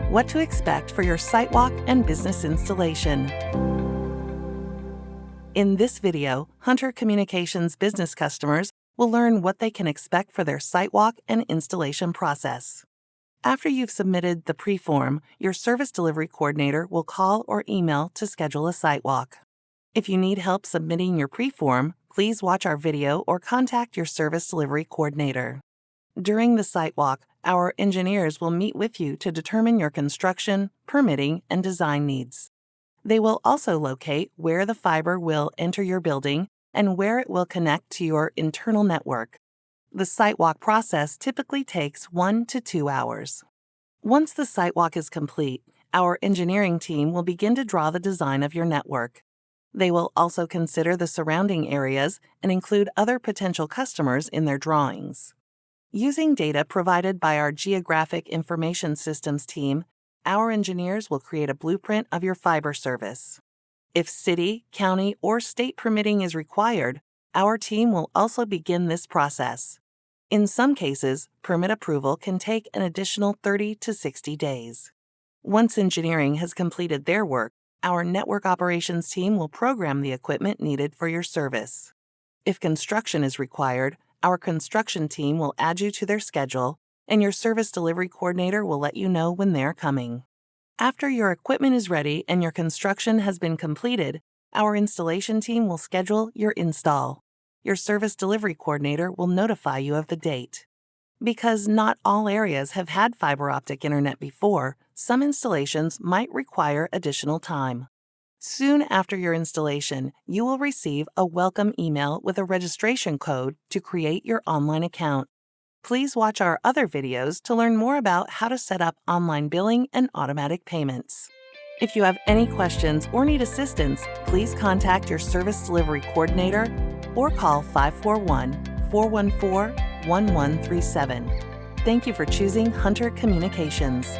what to expect for your sidewalk and business installation. In this video, Hunter Communications business customers will learn what they can expect for their sidewalk and installation process. After you've submitted the pre-form, your service delivery coordinator will call or email to schedule a sidewalk. If you need help submitting your pre-form, please watch our video or contact your service delivery coordinator. During the sidewalk, our engineers will meet with you to determine your construction, permitting, and design needs. They will also locate where the fiber will enter your building and where it will connect to your internal network. The sidewalk process typically takes 1 to 2 hours. Once the sidewalk is complete, our engineering team will begin to draw the design of your network. They will also consider the surrounding areas and include other potential customers in their drawings. Using data provided by our Geographic Information Systems team, our engineers will create a blueprint of your fiber service. If city, county, or state permitting is required, our team will also begin this process. In some cases, permit approval can take an additional 30 to 60 days. Once engineering has completed their work, our network operations team will program the equipment needed for your service. If construction is required, our construction team will add you to their schedule, and your service delivery coordinator will let you know when they're coming. After your equipment is ready and your construction has been completed, our installation team will schedule your install. Your service delivery coordinator will notify you of the date. Because not all areas have had fiber optic internet before, some installations might require additional time. Soon after your installation, you will receive a welcome email with a registration code to create your online account. Please watch our other videos to learn more about how to set up online billing and automatic payments. If you have any questions or need assistance, please contact your service delivery coordinator or call 541-414-1137. Thank you for choosing Hunter Communications.